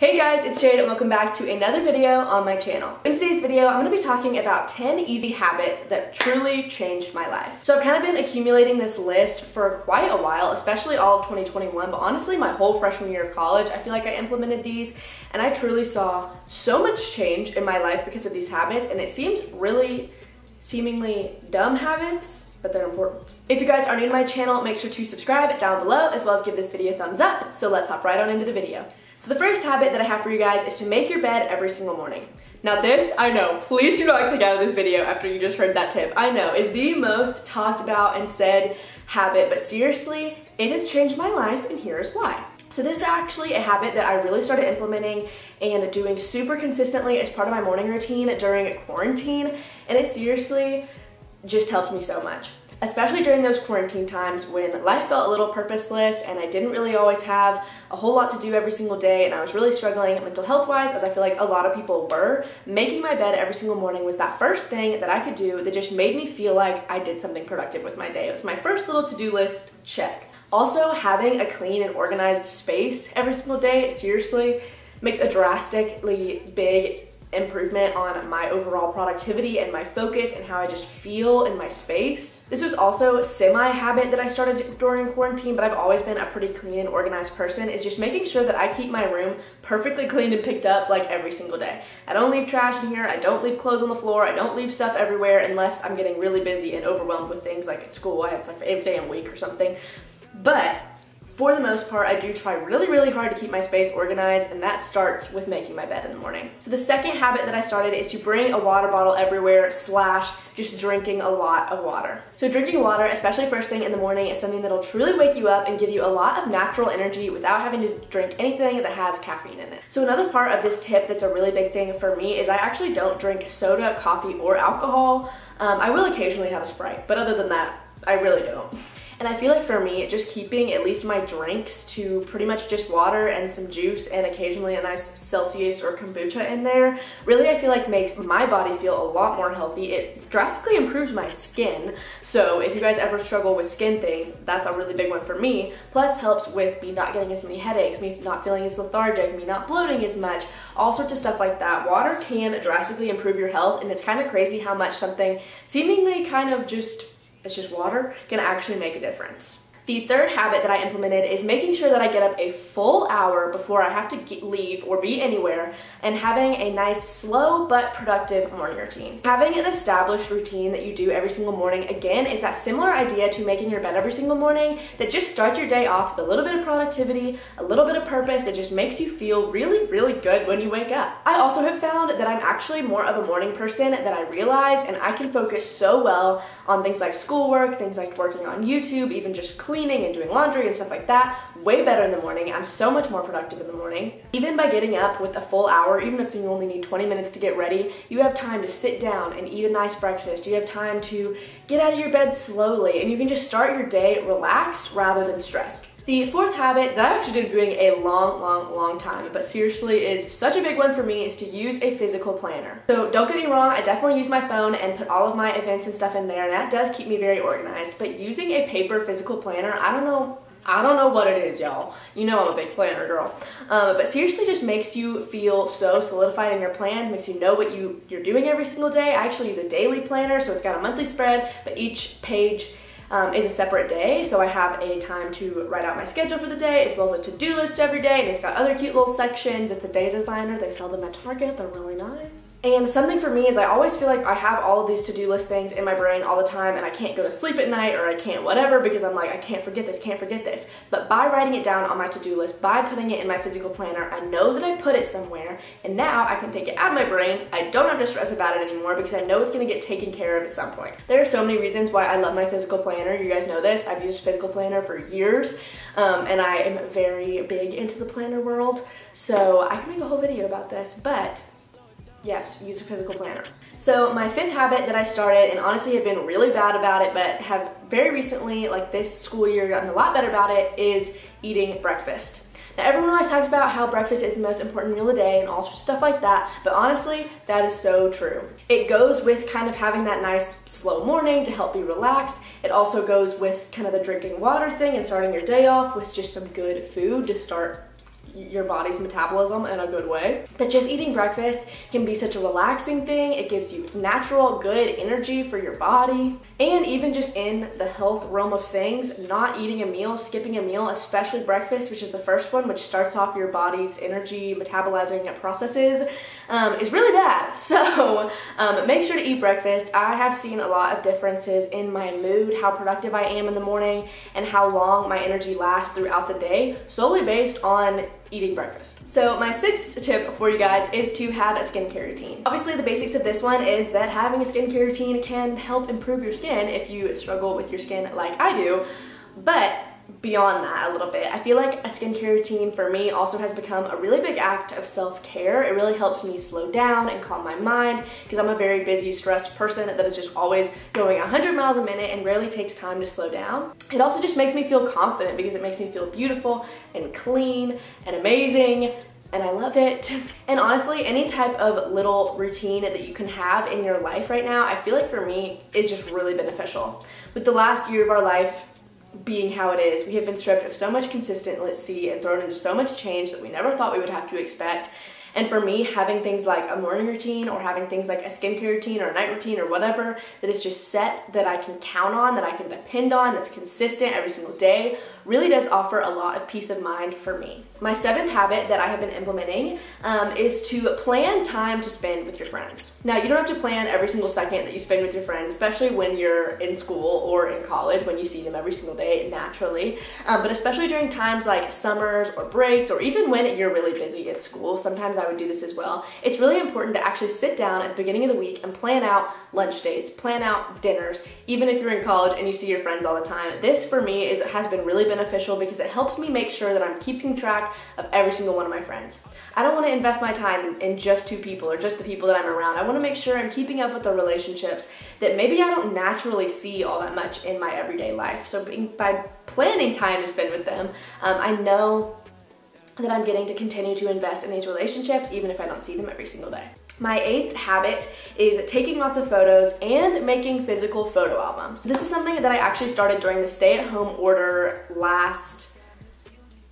Hey guys, it's Jade and welcome back to another video on my channel. In today's video, I'm going to be talking about 10 easy habits that truly changed my life. So I've kind of been accumulating this list for quite a while, especially all of 2021, but honestly my whole freshman year of college, I feel like I implemented these and I truly saw so much change in my life because of these habits, and it seems really seemingly dumb habits, but they're important. If you guys are new to my channel, make sure to subscribe down below as well as give this video a thumbs up. So let's hop right on into the video. So the first habit that I have for you guys is to make your bed every single morning. Now this, I know, please do not click out of this video after you just heard that tip. I know, is the most talked about and said habit, but seriously, it has changed my life and here's why. So this is actually a habit that I really started implementing and doing super consistently as part of my morning routine during quarantine, and it seriously just helped me so much. Especially during those quarantine times when life felt a little purposeless and I didn't really always have a whole lot to do every single day and I was really struggling mental health wise, as I feel like a lot of people were. Making my bed every single morning was that first thing that I could do that just made me feel like I did something productive with my day. It was my first little to-do list check. Also, having a clean and organized space every single day seriously makes a drastically big improvement on my overall productivity and my focus and how I just feel in my space. This was also a semi-habit that I started during quarantine, but I've always been a pretty clean and organized person, is just making sure that I keep my room perfectly cleaned and picked up like every single day. I don't leave trash in here, I don't leave clothes on the floor, I don't leave stuff everywhere unless I'm getting really busy and overwhelmed with things like at school. It's like exam week or something. But for the most part, I do try really hard to keep my space organized, and that starts with making my bed in the morning. So the second habit that I started is to bring a water bottle everywhere / just drinking a lot of water. So drinking water, especially first thing in the morning, is something that'll truly wake you up and give you a lot of natural energy without having to drink anything that has caffeine in it. So another part of this tip that's a really big thing for me is I actually don't drink soda, coffee, or alcohol. I will occasionally have a Sprite, but other than that, I really don't. And I feel like for me, just keeping at least my drinks to pretty much just water and some juice and occasionally a nice Celsius or kombucha in there, really I feel like makes my body feel a lot more healthy. It drastically improves my skin. So if you guys ever struggle with skin things, that's a really big one for me. Plus helps with me not getting as many headaches, me not feeling as lethargic, me not bloating as much, all sorts of stuff like that. Water can drastically improve your health, and it's kind of crazy how much something seemingly kind of it's just water, can actually make a difference. The third habit that I implemented is making sure that I get up a full hour before I have to leave or be anywhere, and having a nice, slow but productive morning routine. Having an established routine that you do every single morning, again, is that similar idea to making your bed every single morning that just starts your day off with a little bit of productivity, a little bit of purpose that just makes you feel really good when you wake up. I also have found that I'm actually more of a morning person than I realize, and I can focus so well on things like schoolwork, things like working on YouTube, even just cleaning and doing laundry and stuff like that, way better in the morning. I'm so much more productive in the morning. Even by getting up with a full hour, even if you only need 20 minutes to get ready, you have time to sit down and eat a nice breakfast. You have time to get out of your bed slowly, and you can just start your day relaxed rather than stressed. The fourth habit that I've actually been doing a long time, but seriously is such a big one for me, is to use a physical planner. So don't get me wrong, I definitely use my phone and put all of my events and stuff in there, and that does keep me very organized, but using a paper physical planner, I don't know what it is, y'all. You know I'm a big planner girl. But seriously just makes you feel so solidified in your plans, makes you know what you're doing every single day. I actually use a daily planner, so it's got a monthly spread, but each page is a separate day, so I have a time to write out my schedule for the day as well as a to-do list every day, and it's got other cute little sections. It's a day designer. They sell them at Target. They're really nice. And something for me is I always feel like I have all of these to-do list things in my brain all the time, and I can't go to sleep at night, or I can't whatever, because I'm like, I can't forget this. But by writing it down on my to-do list, by putting it in my physical planner, I know that I put it somewhere, and now I can take it out of my brain. I don't have to stress about it anymore because I know it's going to get taken care of at some point. There are so many reasons why I love my physical planner. You guys know this. I've used physical planner for years, and I am very big into the planner world, so I can make a whole video about this, but yes, use a physical planner. So my fifth habit that I started, and honestly have been really bad about it, but have very recently, like this school year, gotten a lot better about it, is eating breakfast. Now everyone always talks about how breakfast is the most important meal of the day and all sorts of stuff like that, but honestly, that is so true. It goes with kind of having that nice slow morning to help be relaxed. It also goes with kind of the drinking water thing and starting your day off with just some good food to start your body's metabolism in a good way. But just eating breakfast can be such a relaxing thing. It gives you natural, good energy for your body. And even just in the health realm of things, not eating a meal, skipping a meal, especially breakfast, which is the first one, which starts off your body's energy metabolizing processes, is really bad. So make sure to eat breakfast. I have seen a lot of differences in my mood, how productive I am in the morning, and how long my energy lasts throughout the day, solely based on eating breakfast. So my sixth tip for you guys is to have a skincare routine. Obviously the basics of this one is that having a skincare routine can help improve your skin if you struggle with your skin like I do, but beyond that a little bit, I feel like a skincare routine for me also has become a really big act of self-care. It really helps me slow down and calm my mind because I'm a very busy, stressed person that is just always going 100 miles a minute and rarely takes time to slow down. It also just makes me feel confident because it makes me feel beautiful and clean and amazing, and I love it. And honestly, any type of little routine that you can have in your life right now, I feel like for me is just really beneficial. With the last year of our life being how it is, we have been stripped of so much consistency and thrown into so much change that we never thought we would have to expect. And for me, having things like a morning routine or having things like a skincare routine or a night routine or whatever that is just set, that I can count on, that I can depend on, that's consistent every single day, really does offer a lot of peace of mind for me. My seventh habit that I have been implementing is to plan time to spend with your friends. Now, you don't have to plan every single second that you spend with your friends, especially when you're in school or in college, when you see them every single day naturally. But especially during times like summers or breaks, or even when you're really busy at school, sometimes I would do this as well. It's really important to actually sit down at the beginning of the week and plan out lunch dates, plan out dinners, even if you're in college and you see your friends all the time. This for me has been really beneficial because it helps me make sure that I'm keeping track of every single one of my friends. I don't want to invest my time in just two people or just the people that I'm around. I want to make sure I'm keeping up with the relationships that maybe I don't naturally see all that much in my everyday life. So by planning time to spend with them, I know that I'm getting to continue to invest in these relationships even if I don't see them every single day. My eighth habit is taking lots of photos and making physical photo albums. This is something that I actually started during the stay-at-home order last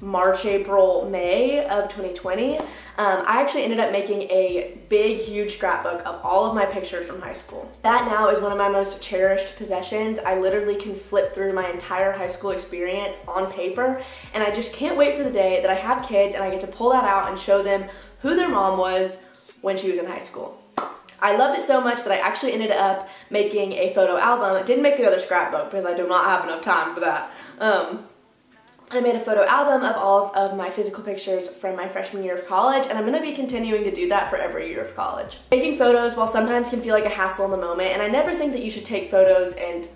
March, April, May of 2020. I actually ended up making a big, huge scrapbook of all of my pictures from high school. That now is one of my most cherished possessions. I literally can flip through my entire high school experience on paper, and I just can't wait for the day that I have kids and I get to pull that out and show them who their mom was when she was in high school. I loved it so much that I actually ended up making a photo album. I didn't make another scrapbook because I do not have enough time for that. I made a photo album of all of my physical pictures from my freshman year of college, and I'm going to be continuing to do that for every year of college. Taking photos, while sometimes can feel like a hassle in the moment, and I never think that you should take photos and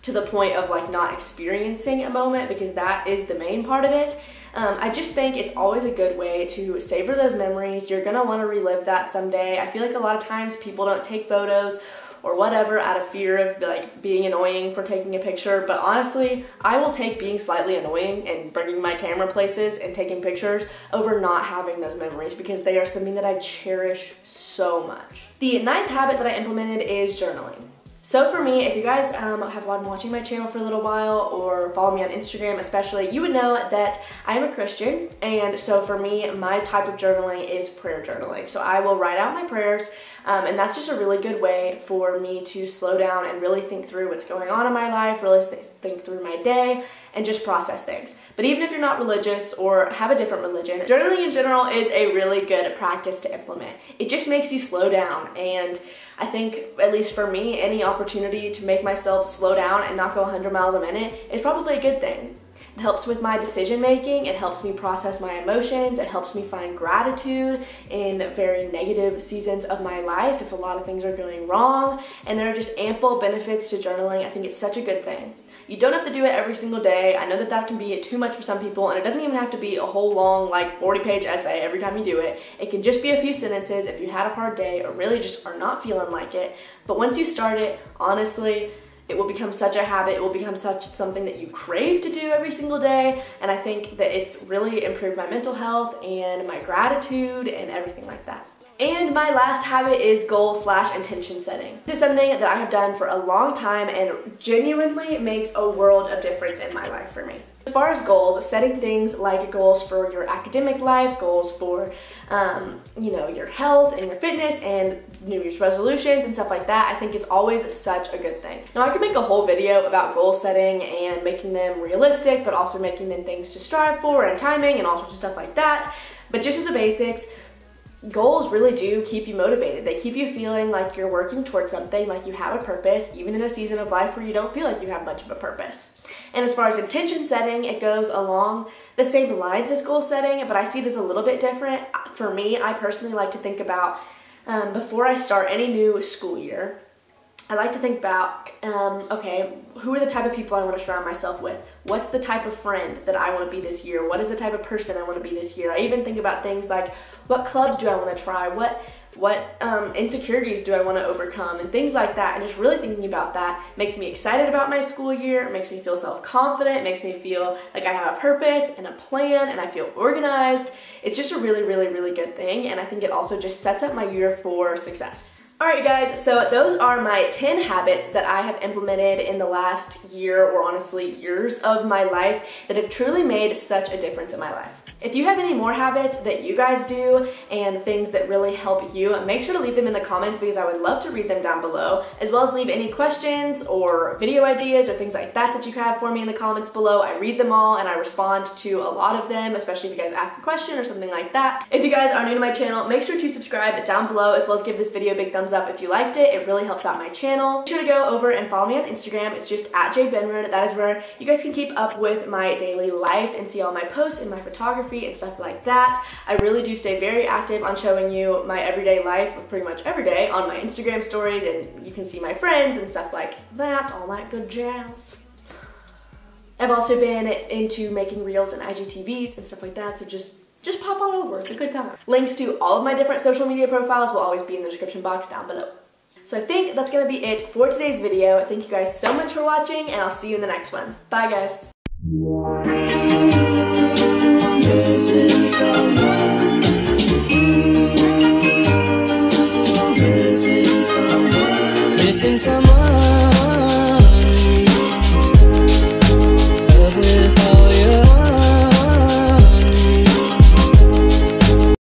to the point of like not experiencing a moment, because that is the main part of it. I just think it's always a good way to savor those memories. You're gonna want to relive that someday. I feel like a lot of times people don't take photos or whatever out of fear of like being annoying for taking a picture, but honestly, I will take being slightly annoying and bringing my camera places and taking pictures over not having those memories, because they are something that I cherish so much. The ninth habit that I implemented is journaling. So for me, if you guys have been watching my channel for a little while or follow me on Instagram especially, you would know that I am a Christian, and so for me, my type of journaling is prayer journaling. So I will write out my prayers, and that's just a really good way for me to slow down and really think through what's going on in my life, really think through my day, and just process things. But even if you're not religious or have a different religion, journaling in general is a really good practice to implement. It just makes you slow down, and I think, at least for me, any opportunity to make myself slow down and not go 100 miles a minute is probably a good thing. It helps with my decision making, it helps me process my emotions, it helps me find gratitude in very negative seasons of my life if a lot of things are going wrong, and there are just ample benefits to journaling. I think it's such a good thing. You don't have to do it every single day. I know that that can be too much for some people, and it doesn't even have to be a whole long, like 40-page essay every time you do it. It can just be a few sentences if you had a hard day or really just are not feeling like it. But once you start it, honestly, it will become such a habit. It will become something that you crave to do every single day, and I think that it's really improved my mental health and my gratitude and everything like that. And my last habit is goal/intention setting. This is something that I have done for a long time and genuinely makes a world of difference in my life for me. far as goals, setting things like goals for your academic life, goals for you know, your health and your fitness and New Year's resolutions and stuff like that, I think is always such a good thing. Now I could make a whole video about goal setting and making them realistic, but also making them things to strive for and timing and all sorts of stuff like that. But just as a basics, goals really do keep you motivated. They keep you feeling like you're working towards something, like you have a purpose, even in a season of life where you don't feel like you have much of a purpose. And as far as intention setting, it goes along the same lines as goal setting, but I see it as a little bit different. For me, I personally like to think about, before I start any new school year, I like to think about, okay, who are the type of people I want to surround myself with? What's the type of friend that I want to be this year? What is the type of person I want to be this year? I even think about things like, what clubs do I want to try? What insecurities do I want to overcome? And things like that. And just really thinking about that makes me excited about my school year. It makes me feel self-confident. It makes me feel like I have a purpose and a plan and I feel organized. It's just a really, really, really good thing. And I think it also just sets up my year for success. Alright guys, so those are my 10 habits that I have implemented in the last year, or honestly years of my life, that have truly made such a difference in my life. If you have any more habits that you guys do and things that really help you, make sure to leave them in the comments because I would love to read them down below, as well as leave any questions or video ideas or things like that that you have for me in the comments below. I read them all and I respond to a lot of them, especially if you guys ask a question or something like that. If you guys are new to my channel, make sure to subscribe down below, as well as give this video a big thumbs up if you liked it. It really helps out my channel. Make sure to go over and follow me on Instagram. It's just @jadebenred. That is where you guys can keep up with my daily life and see all my posts and my photography and stuff like that. I really do stay very active on showing you my everyday life pretty much every day on my Instagram stories, and you can see my friends and stuff like that, all that good jazz. I've also been into making reels and IGTVs and stuff like that, so just pop on over, it's a good time. Links to all of my different social media profiles will always be in the description box down below. So I think that's gonna be it for today's video. Thank you guys so much for watching, and I'll see you in the next one. Bye guys. Missing someone. Missing someone. Missing someone.